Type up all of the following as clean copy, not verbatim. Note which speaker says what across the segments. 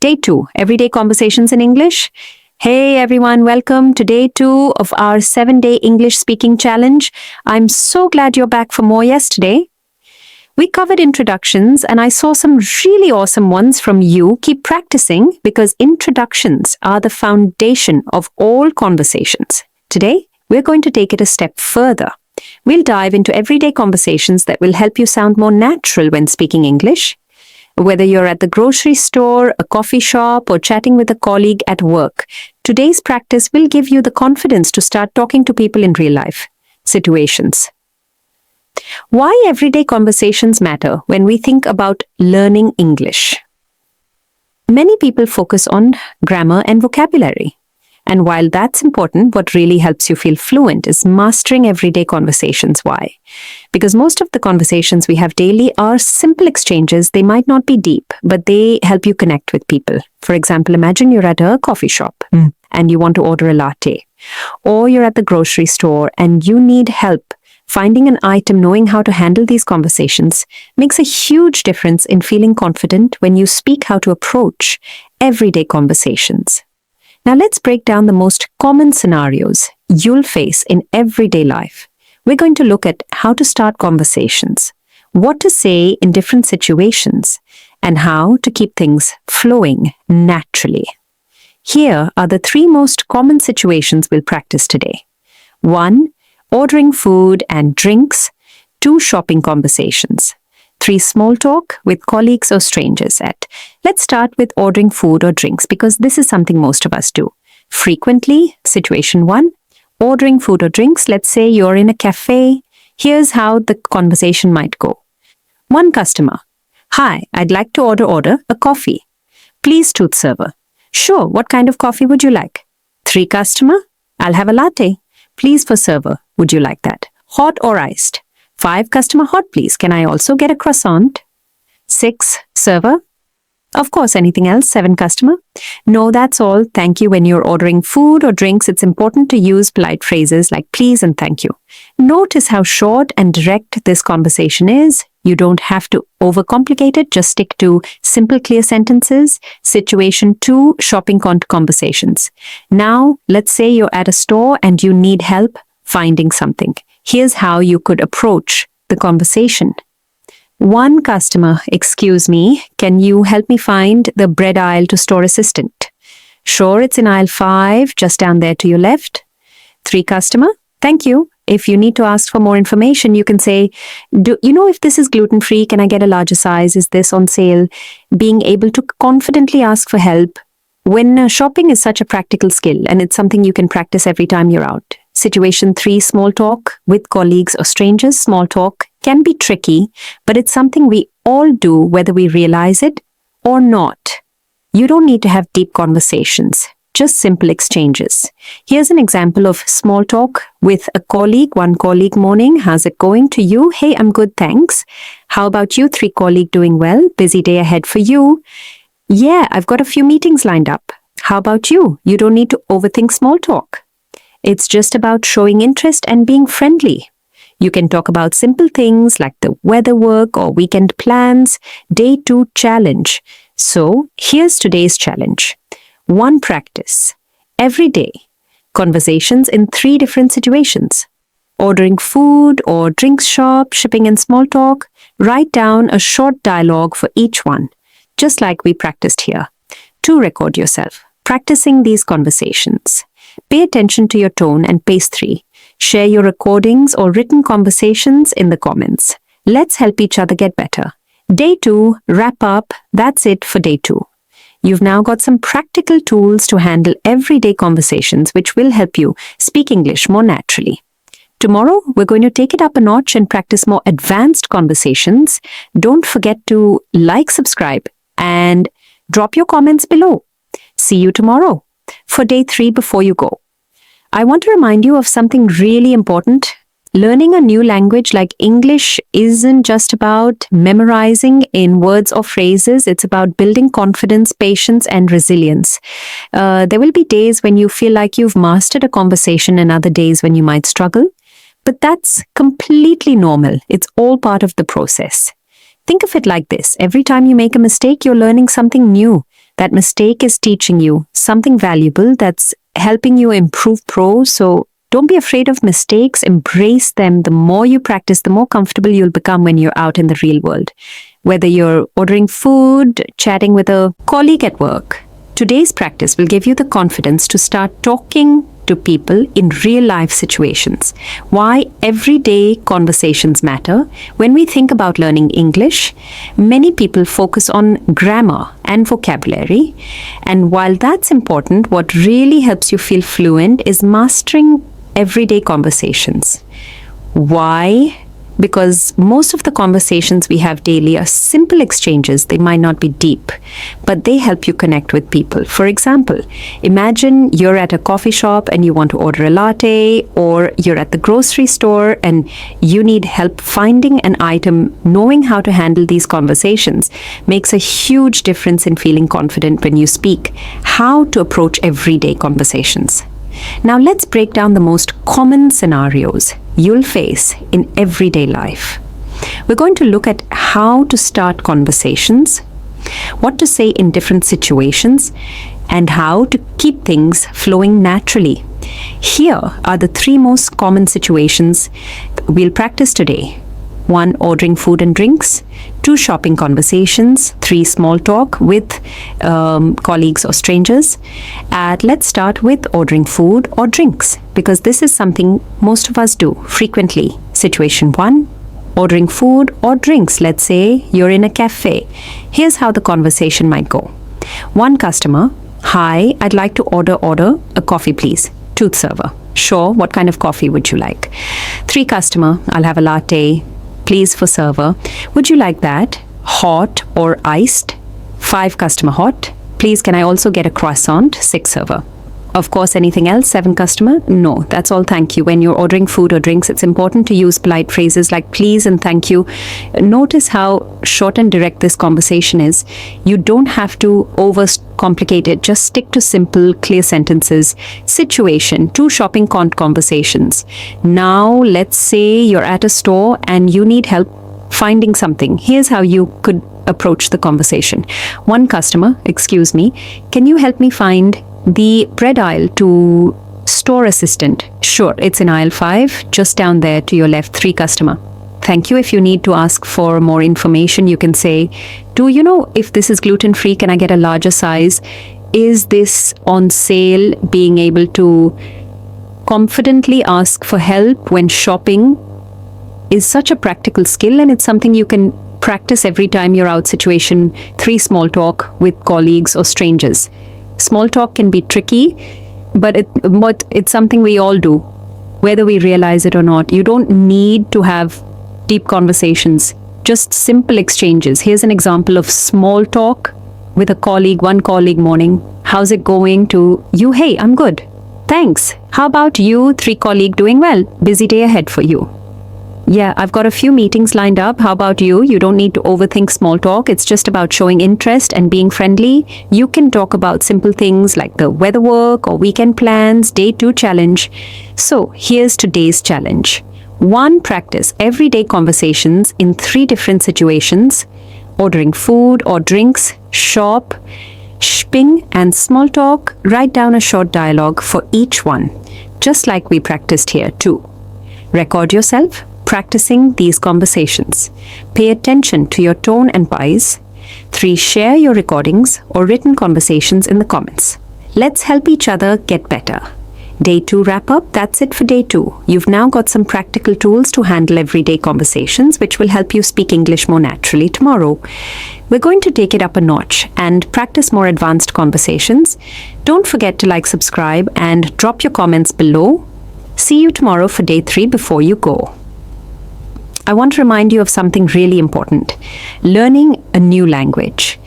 Speaker 1: Day 2, Everyday Conversations in English. Hey everyone, welcome to day 2 of our 7-day English speaking challenge. I'm so glad you're back for more yesterday. We covered introductions and I saw some really awesome ones from you. Keep practicing because introductions are the foundation of all conversations. Today, we're going to take it a step further. We'll dive into everyday conversations that will help you sound more natural when speaking English. Whether you're at the grocery store, a coffee shop, or chatting with a colleague at work, today's practice will give you the confidence to start talking to people in real life situations. Why everyday conversations matter when we think about learning English. Many people focus on grammar and vocabulary. And while that's important, what really helps you feel fluent is mastering everyday conversations. Why? Because most of the conversations we have daily are simple exchanges. They might not be deep, but they help you connect with people. For example, imagine you're at a coffee shop and you want to order a latte. Or you're at the grocery store and you need help finding an item. Knowing how to handle these conversations makes a huge difference in feeling confident when you speak how to approach everyday conversations. Now let's break down the most common scenarios you'll face in everyday life. We're going to look at how to start conversations, what to say in different situations, and how to keep things flowing naturally. Here are the 3 most common situations we'll practice today. 1. Ordering food and drinks. 2. Shopping conversations. 3. Small talk with colleagues or strangers at. Let's start with ordering food or drinks because this is something most of us do. Frequently, situation 1, ordering food or drinks. Let's say you're in a cafe. Here's how the conversation might go. 1 customer. Hi, I'd like to order a coffee. Please, tooth server. Sure, what kind of coffee would you like? 3 customer. I'll have a latte. Please for server. Would you like that? Hot or iced? 5 customer. Hot please. Can I also get a croissant? 6 server. Of course, anything else? 7 customer. No, that's all. Thank you. When you're ordering food or drinks, it's important to use polite phrases like please and thank you. Notice how short and direct this conversation is. You don't have to overcomplicate it. Just stick to simple, clear sentences. Situation 2, shopping conversations. Now, let's say you're at a store and you need help finding something. Here's how you could approach the conversation. 1 customer, excuse me, can you help me find the bread aisle to store assistant? Sure, it's in aisle 5, just down there to your left. 3 customer, thank you. If you need to ask for more information, you can say, do you know if this is gluten-free? Can I get a larger size? Is this on sale? Being able to confidently ask for help when shopping is such a practical skill and it's something you can practice every time you're out. Situation 3, small talk with colleagues or strangers. Small talk can be tricky, but it's something we all do whether we realize it or not. You don't need to have deep conversations, just simple exchanges. Here's an example of small talk with a colleague. 1 colleague, morning, how's it going to you? Hey, I'm good, thanks. How about you? 3 colleague, doing well. Busy day ahead for you. Yeah, I've got a few meetings lined up. How about you? You don't need to overthink small talk. It's just about showing interest and being friendly. You can talk about simple things like the weather, work, or weekend plans. Day 2 challenge. So here's today's challenge. 1 practice. Every day. Conversations in 3 different situations. Ordering food or drinks shop, shipping and small talk. Write down a short dialogue for each one, just like we practiced here. 2. Record yourself. Practicing these conversations. Pay attention to your tone and pace. 3. Share your recordings or written conversations in the comments. Let's help each other get better. Day 2, wrap up. That's it for day 2. You've now got some practical tools to handle everyday conversations which will help you speak English more naturally. Tomorrow, we're going to take it up a notch and practice more advanced conversations. Don't forget to like, subscribe, and drop your comments below. See you tomorrow for day 3 before you go. I want to remind you of something really important. Learning a new language like English isn't just about memorizing in words or phrases. It's about building confidence, patience, and resilience. There will be days when you feel like you've mastered a conversation and other days when you might struggle. But that's completely normal. It's all part of the process. Think of it like this. Every time you make a mistake, you're learning something new. That mistake is teaching you something valuable that's helping you improve pro. So don't be afraid of mistakes. Embrace them. The more you practice, the more comfortable you'll become when you're out in the real world. Whether you're ordering food, chatting with a colleague at work, today's practice will give you the confidence to start talking to people in real life situations. Why everyday conversations matter. When we think about learning English, many people focus on grammar and vocabulary. And while that's important, what really helps you feel fluent is mastering everyday conversations. Why? Because most of the conversations we have daily are simple exchanges. They might not be deep, but they help you connect with people. For example, imagine you're at a coffee shop and you want to order a latte, or you're at the grocery store and you need help finding an item. Knowing how to handle these conversations makes a huge difference in feeling confident when you speak. How to approach everyday conversations. Now let's break down the most common scenarios you'll face in everyday life. We're going to look at how to start conversations, what to say in different situations, and how to keep things flowing naturally. Here are the 3 most common situations we'll practice today. 1. Ordering food and drinks. 2. Shopping conversations. 3. Small talk with colleagues or strangers. And let's start with ordering food or drinks, because this is something most of us do frequently. Situation 1. Ordering food or drinks. Let's say you're in a cafe. Here's how the conversation might go. 1 customer. Hi, I'd like to order a coffee, please. 2th server. Sure, what kind of coffee would you like? 3 customer. I'll have a latte, please, for server. Would you like that hot or iced? 5 customer. Hot, please. Can I also get a croissant? 6 server. Of course, anything else? 7 customer. No, that's all, thank you. When you're ordering food or drinks, it's important to use polite phrases like please and thank you. Notice how short and direct this conversation is. You don't have to overcomplicate it. Just stick to simple, clear sentences. Situation 2. Shopping conversations. Now let's say you're at a store and you need help finding something. Here's how you could approach the conversation. 1 customer. Excuse me, can you help me find the bread aisle to store assistant? Sure, it's in aisle 5, just down there to your left. 3 customer. Thank you. If you need to ask for more information, you can say, do you know if this is gluten free? Can I get a larger size? Is this on sale? Being able to confidently ask for help when shopping is such a practical skill, and it's something you can practice every time you're out. Situation 3. Small talk with colleagues or strangers. Small talk can be tricky, but it's something we all do, whether we realize it or not. You don't need to have deep conversations, just simple exchanges. Here's an example of small talk with a colleague. 1 colleague. Morning, how's it going? To you, hey, I'm good, thanks. How about you? 3 colleague. Doing well, busy day ahead for you. Yeah, I've got a few meetings lined up. How about you? You don't need to overthink small talk. It's just about showing interest and being friendly. You can talk about simple things like the weather, work, or weekend plans. Day 2 challenge. So here's today's challenge. 1. Practice everyday conversations in 3 different situations. Ordering food or drinks, shop, shopping, and small talk. Write down a short dialogue for each one, just like we practiced here. 2. Record yourself practicing these conversations. Pay attention to your tone and voice. 3. Share your recordings or written conversations in the comments. Let's help each other get better. Day 2 wrap up. That's it for day 2. You've now got some practical tools to handle everyday conversations, which will help you speak English more naturally tomorrow. We're going to take it up a notch and practice more advanced conversations. Don't forget to like, subscribe, and drop your comments below. See you tomorrow for day 3 before you go. I want to remind you of something really important. Learning a new language,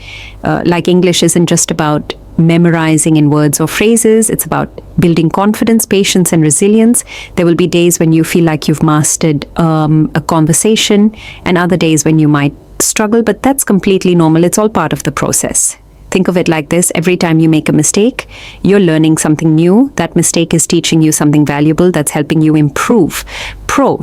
Speaker 1: like English, isn't just about memorizing in words or phrases. It's about building confidence, patience, and resilience. There will be days when you feel like you've mastered a conversation, and other days when you might struggle, but that's completely normal. It's all part of the process. Think of it like this. Every time you make a mistake, you're learning something new. That mistake is teaching you something valuable that's helping you improve.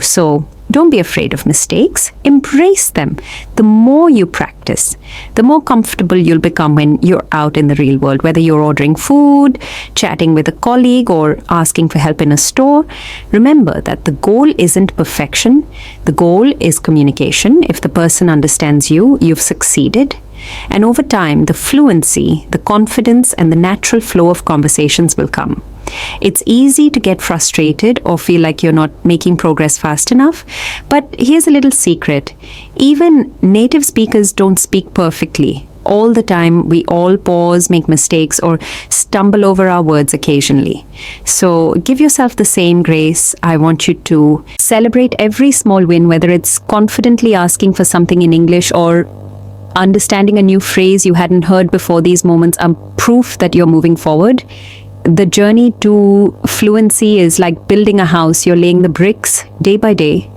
Speaker 1: So Don't be afraid of mistakes. Embrace them. The more you practice, the more comfortable you'll become when you're out in the real world, whether you're ordering food, chatting with a colleague, or asking for help in a store. Remember that the goal isn't perfection. The goal is communication. If the person understands you, you've succeeded. And over time, the fluency, the confidence, and the natural flow of conversations will come. It's easy to get frustrated or feel like you're not making progress fast enough. But here's a little secret. Even native speakers don't speak perfectly. All the time, we all pause, make mistakes, or stumble over our words occasionally. So give yourself the same grace. I want you to celebrate every small win, whether it's confidently asking for something in English or understanding a new phrase you hadn't heard before. These moments are proof that you're moving forward. The journey to fluency is like building a house. You're laying the bricks day by day.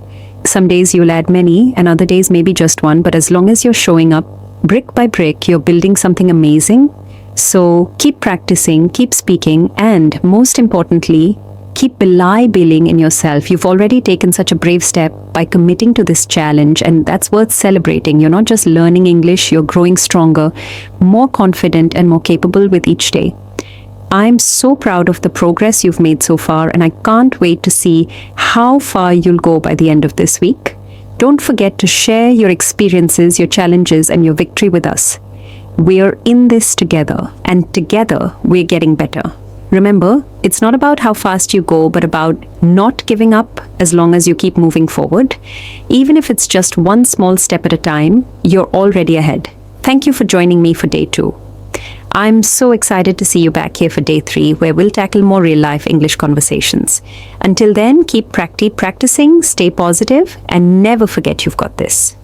Speaker 1: Some days you'll add many, and other days maybe just one. But as long as you're showing up brick by brick, you're building something amazing. So keep practicing, keep speaking, and most importantly, keep believing in yourself. You've already taken such a brave step by committing to this challenge, and that's worth celebrating. You're not just learning English, you're growing stronger, more confident, and more capable with each day. I'm so proud of the progress you've made so far, and I can't wait to see how far you'll go by the end of this week. Don't forget to share your experiences, your challenges, and your victory with us. We're in this together, and together we're getting better. Remember, it's not about how fast you go, but about not giving up as long as you keep moving forward. Even if it's just one small step at a time, you're already ahead. Thank you for joining me for day 2. I'm so excited to see you back here for day 3, where we'll tackle more real-life English conversations. Until then, keep practicing, stay positive, and never forget you've got this.